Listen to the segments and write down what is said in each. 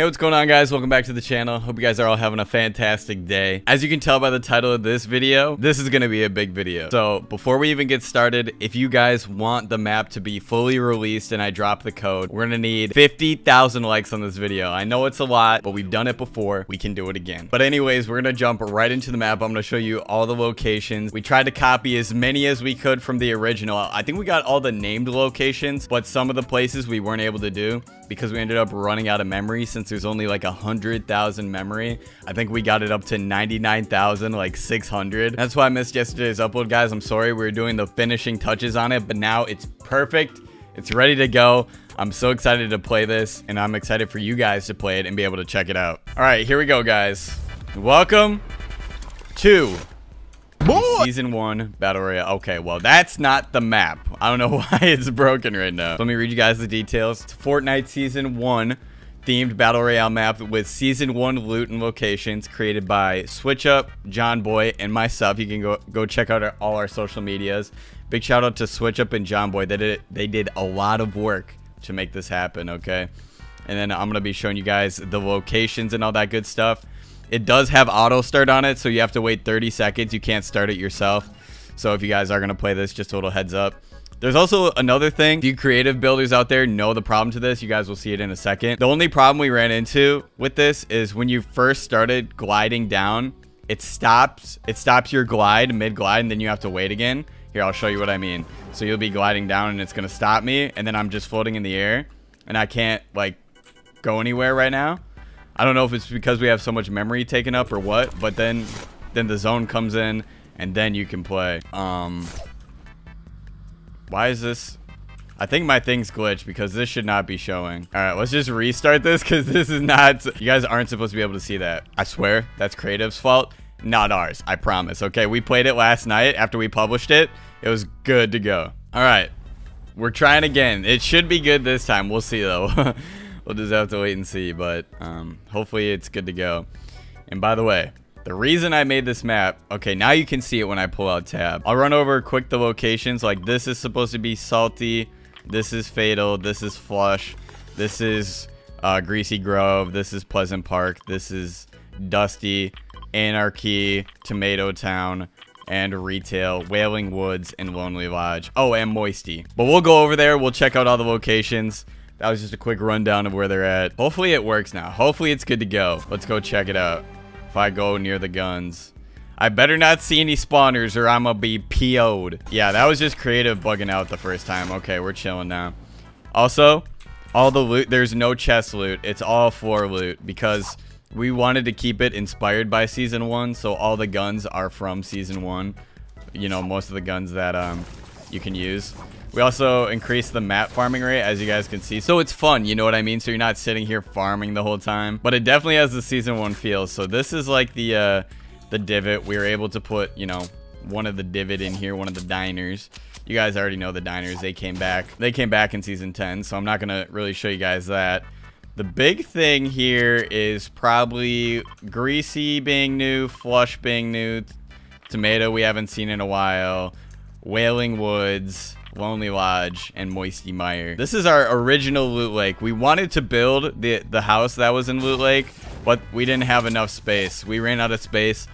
Hey, what's going on, guys? Welcome back to the channel. Hope you guys are all having a fantastic day. As you can tell by the title of this video, this is going to be a big video. So before we even get started, if you guys want the map to be fully released and I drop the code, we're going to need 50,000 likes on this video. I know it's a lot, but we've done it before. We can do it again. But anyways, we're going to jump right into the map. I'm going to show you all the locations. We tried to copy as many as we could from the original. I think we got all the named locations, but some of the places we weren't able to do because we ended up running out of memory. Since there's only like 100,000 memory, I think we got it up to 99,000 like 600. That's why I missed yesterday's upload, guys. I'm sorry. We were doing the finishing touches on it, but now it's perfect. It's ready to go. I'm so excited to play this, and I'm excited for you guys to play it and be able to check it out. All right, here we go, guys. Welcome to Season 1 Battle Royale. Okay, well, that's not the map. I don't know why it's broken right now. Let me read you guys the details. It's Fortnite Season 1 themed Battle Royale map with Season 1 loot and locations created by SwitchUp, John Boy, and myself. You can go check out all our social medias. Big shout out to SwitchUp and John Boy. They did a lot of work to make this happen, okay? And then I'm going to be showing you guys the locations and all that good stuff. It does have auto start on it, so you have to wait 30 seconds. You can't start it yourself. So if you guys are going to play this, just a little heads up. There's also another thing. If you creative builders out there know the problem to this, you guys will see it in a second. The only problem we ran into with this is when you first started gliding down, it stops your glide mid-glide, and then you have to wait again. Here, I'll show you what I mean. So you'll be gliding down, and it's going to stop me, and then I'm just floating in the air, and I can't, like, go anywhere right now. I don't know if it's because we have so much memory taken up or what, but then the zone comes in, and then you can play. Why is this? I think my thing's glitched because this should not be showing. All right, let's just restart this because this is not... You guys aren't supposed to be able to see that. I swear, that's Creative's fault, not ours. I promise, okay? We played it last night after we published it. It was good to go. All right, we're trying again. It should be good this time. We'll see, though. We'll just have to wait and see, but hopefully it's good to go. And by the way, the reason I made this map, okay, now you can see it when I pull out tab. I'll run over quick the locations. Like, this is supposed to be Salty. This is Fatal. This is Flush. This is Greasy Grove. This is Pleasant Park. This is Dusty, Anarchy, Tomato Town, and Retail, Wailing Woods, and Lonely Lodge. Oh, and Moisty. But we'll go over there. We'll check out all the locations. That was just a quick rundown of where they're at. Hopefully it works now. Hopefully it's good to go. Let's go check it out. If I go near the guns, I better not see any spawners or I'm gonna be PO'd. Yeah, that was just Creative bugging out the first time. Okay, we're chilling now. Also, all the loot, there's no chest loot. It's all floor loot because we wanted to keep it inspired by Season 1. So all the guns are from Season 1. You know, most of the guns that you can use. We also increased the map farming rate, as you guys can see. So it's fun, you know what I mean? So you're not sitting here farming the whole time. But it definitely has the Season 1 feel. So this is like the divot. We were able to put, you know, one of the divot in here, one of the diners. You guys already know the diners. They came back. They came back in Season 10, so I'm not going to really show you guys that. The big thing here is probably Greasy being new, Flush being new, Tomato we haven't seen in a while, Wailing Woods, Lonely Lodge, and Moisty Mire. This is our original Loot Lake. We wanted to build the house that was in Loot Lake, but we didn't have enough space. We ran out of space,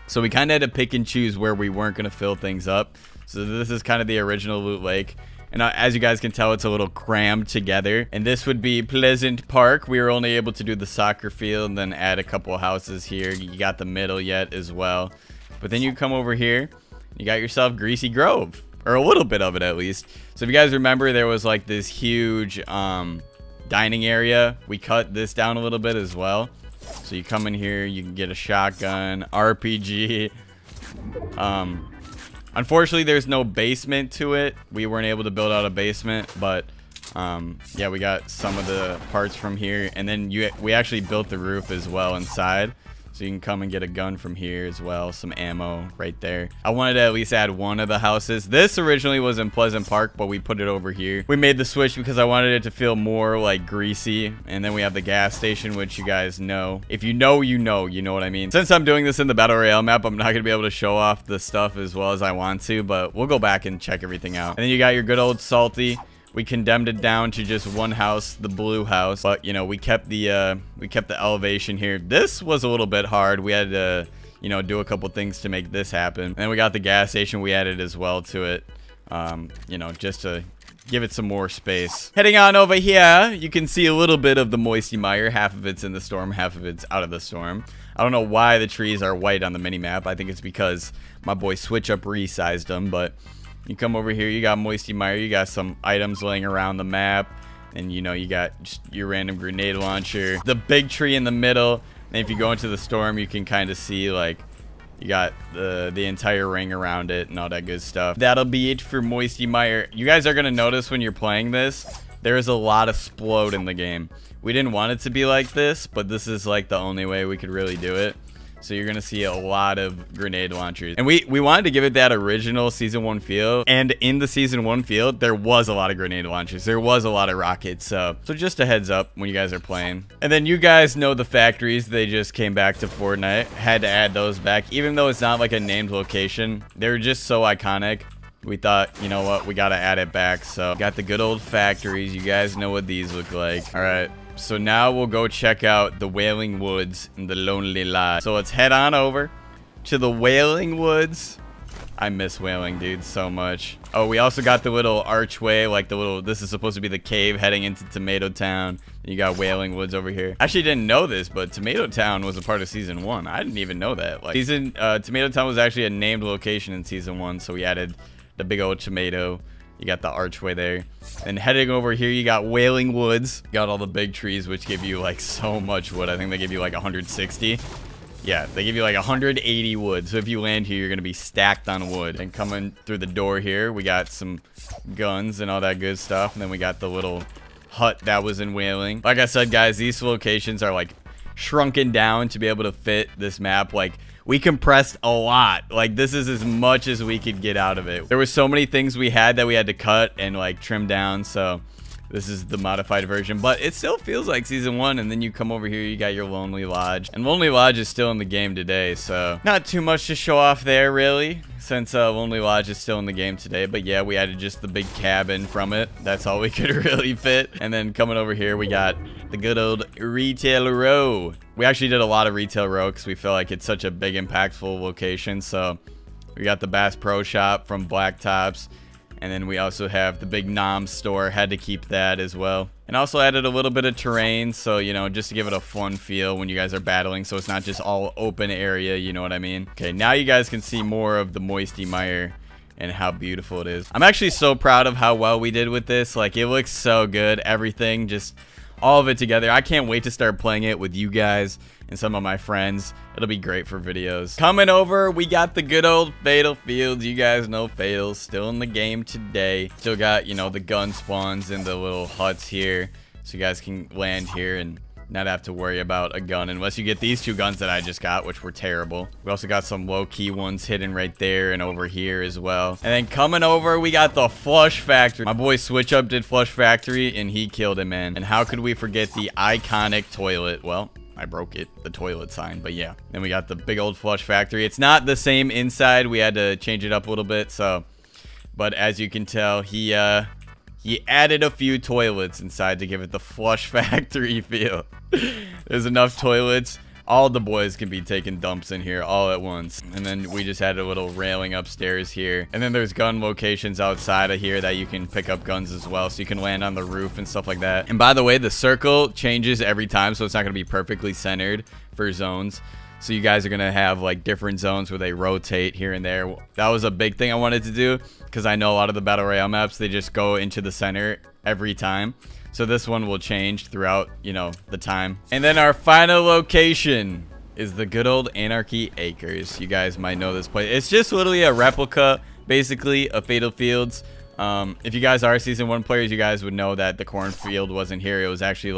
so we kind of had to pick and choose where we weren't going to fill things up. So this is kind of the original Loot Lake. And as you guys can tell, it's a little crammed together. And this would be Pleasant Park. We were only able to do the soccer field and then add a couple of houses here. You got the middle yet as well. But then you come over here, you got yourself Greasy Grove. Or a little bit of it, at least. So if you guys remember, there was like this huge dining area. We cut this down a little bit as well. So you come in here, you can get a shotgun, RPG. Unfortunately, there's no basement to it. We weren't able to build out a basement, but yeah, we got some of the parts from here. And then we actually built the roof as well inside. So you can come and get a gun from here as well. Some ammo right there. I wanted to at least add one of the houses. This originally was in Pleasant Park, but we put it over here. We made the switch because I wanted it to feel more like Greasy. And then we have the gas station, which you guys know. If you know, you know what I mean. Since I'm doing this in the Battle Royale map, I'm not going to be able to show off the stuff as well as I want to. But we'll go back and check everything out. And then you got your good old Salty, We condemned it down to just one house, the blue house. But, you know, we kept the elevation here. This was a little bit hard. We had to, you know, do a couple things to make this happen. And then we got the gas station we added as well to it. You know, just to give it some more space. Heading on over here, you can see a little bit of the Moisty Mire. Half of it's in the storm, half of it's out of the storm. I don't know why the trees are white on the mini-map. I think it's because my boy Switch Up resized them, but you come over here, you got Moisty Mire, you got some items laying around the map, and you know, you got just your random grenade launcher, the big tree in the middle, and if you go into the storm, you can kind of see, like, you got the entire ring around it and all that good stuff. That'll be it for Moisty Mire. You guys are going to notice when you're playing this, there is a lot of splode in the game. We didn't want it to be like this, but this is like the only way we could really do it. So you're going to see a lot of grenade launchers. And we wanted to give it that original Season 1 feel. And in the Season 1 field, there was a lot of grenade launchers. There was a lot of rockets. So just a heads up when you guys are playing. And then you guys know the factories. They just came back to Fortnite. Had to add those back. Even though it's not like a named location, they're just so iconic. We thought, you know what, we got to add it back. So got the good old factories. You guys know what these look like. All right. So now we'll go check out the Wailing Woods and the Lonely Lodge. So let's head on over to the Wailing Woods. I miss Wailing, dude, so much. Oh, we also got the little archway, like the little, this is supposed to be the cave heading into Tomato Town. You got Wailing Woods over here. I actually didn't know this, but Tomato Town was a part of Season 1. I didn't even know that. Like, Tomato Town was actually a named location in Season 1, so we added the big old tomato. You got the archway there. And heading over here, you got Wailing Woods. Got all the big trees, which give you, like, so much wood. I think they give you, like, 160. Yeah, they give you, like, 180 wood. So if you land here, you're going to be stacked on wood. And coming through the door here, we got some guns and all that good stuff. And then we got the little hut that was in Wailing. Like I said, guys, these locations are, like, shrunken down to be able to fit this map. Like, we compressed a lot. Like, this is as much as we could get out of it. There were so many things we had that we had to cut and, like, trim down. So this is the modified version, but it still feels like Season 1. And then you come over here, you got your Lonely Lodge. And Lonely Lodge is still in the game today, so not too much to show off there, really, since Lonely Lodge is still in the game today. But yeah, we added just the big cabin from it. That's all we could really fit. And then coming over here, we got the good old Retail Row. We actually did a lot of Retail Row because we feel like it's such a big, impactful location. So we got the Bass Pro Shop from Blacktops. And then we also have the big Nom store. Had to keep that as well. And also added a little bit of terrain. So, you know, just to give it a fun feel when you guys are battling. So it's not just all open area. You know what I mean? Okay, now you guys can see more of the Moisty Mire and how beautiful it is. I'm actually so proud of how well we did with this. Like, it looks so good. Everything, just all of it together. I can't wait to start playing it with you guys and some of my friends. It'll be great for videos. Coming over, we got the good old Fatal Fields. You guys know Fatal's still in the game today. Still got, you know, the gun spawns in the little huts here. So you guys can land here and not have to worry about a gun unless you get these two guns that I just got, which were terrible. We also got some low-key ones hidden right there and over here as well. And then coming over, we got the Flush Factory. My boy Switch Up did Flush Factory and he killed it, man. And how could we forget the iconic toilet? Well, I broke it, the toilet sign, but yeah. Then we got the big old Flush Factory. It's not the same inside. We had to change it up a little bit, so. But as you can tell, he added a few toilets inside to give it the Flush Factory feel. There's enough toilets. All the boys can be taking dumps in here all at once. And then we just had a little railing upstairs here. And then there's gun locations outside of here that you can pick up guns as well. So you can land on the roof and stuff like that. And by the way, the circle changes every time. So it's not going to be perfectly centered for zones. So you guys are going to have like different zones where they rotate here and there. That was a big thing I wanted to do. Because I know a lot of the Battle Royale maps, they just go into the center every time. So this one will change throughout, you know, the time. And then our final location is the good old Anarchy Acres. You guys might know this place. It's just literally a replica, basically, of Fatal Fields. If you guys are Season 1 players, you guys would know that the cornfield wasn't here. It was actually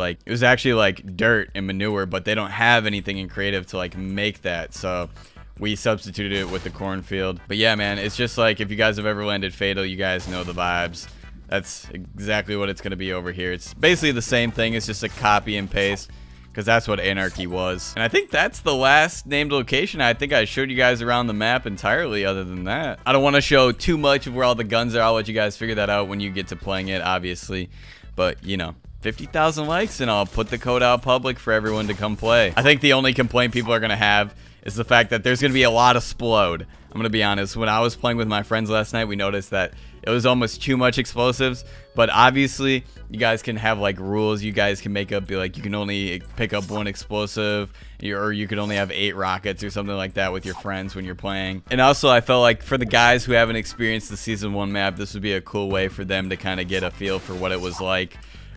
like dirt and manure, but they don't have anything in creative to like make that. So we substituted it with the cornfield. But yeah, man, it's just like if you guys have ever landed Fatal, you guys know the vibes. That's exactly what it's going to be over here. It's basically the same thing. It's just a copy and paste. because that's what Anarchy was. And I think that's the last named location. I think I showed you guys around the map entirely other than that. I don't want to show too much of where all the guns are. I'll let you guys figure that out when you get to playing it, obviously. But, you know, 50,000 likes and I'll put the code out public for everyone to come play. I think the only complaint people are going to have is the fact that there's going to be a lot of explode. I'm going to be honest. When I was playing with my friends last night, we noticed that it was almost too much explosives. But obviously, you guys can have like rules. You guys can make up, be like, you can only pick up 1 explosive, or you could only have 8 rockets or something like that with your friends when you're playing. And also, I felt like for the guys who haven't experienced the Season 1 map, this would be a cool way for them to kind of get a feel for what it was like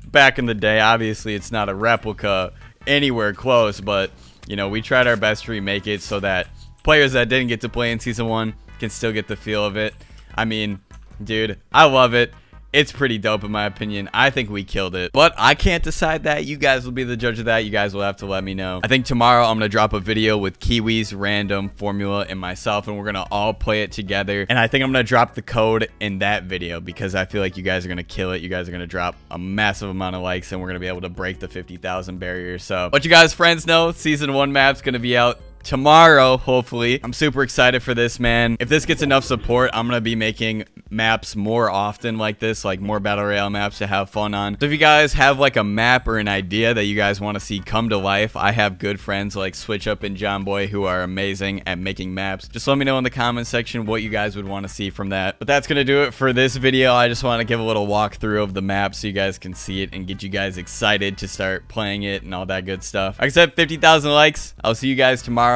back in the day. Obviously, it's not a replica anywhere close, but you know, we tried our best to remake it so that players that didn't get to play in Season 1 can still get the feel of it. I mean, dude, I love it. It's pretty dope in my opinion. I think we killed it. But I can't decide that. You guys will be the judge of that. You guys will have to let me know. I think tomorrow I'm going to drop a video with Kiwi's Random, Formula, and myself, and we're going to all play it together. And I think I'm going to drop the code in that video because I feel like you guys are going to kill it. You guys are going to drop a massive amount of likes, and we're going to be able to break the 50,000 barrier. So let you guys friends know, Season 1 map's going to be out tomorrow, hopefully. I'm super excited for this, man. If this gets enough support, I'm gonna be making maps more often like this, like more battle royale maps to have fun on. So if you guys have like a map or an idea that you guys want to see come to life, I have good friends like Switch Up and John Boy who are amazing at making maps. Just let me know in the comment section what you guys would want to see from that. But that's gonna do it for this video. I just want to give a little walkthrough of the map so you guys can see it and get you guys excited to start playing it and all that good stuff. Like I said, 50,000 likes. I'll see you guys tomorrow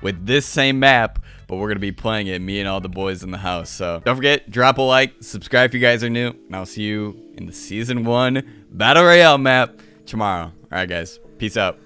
with this same map, but we're gonna be playing it, me and all the boys in the house. So don't forget, drop a like, subscribe if you guys are new, and I'll see you in the Season 1 Battle Royale map tomorrow. All right, guys, peace out.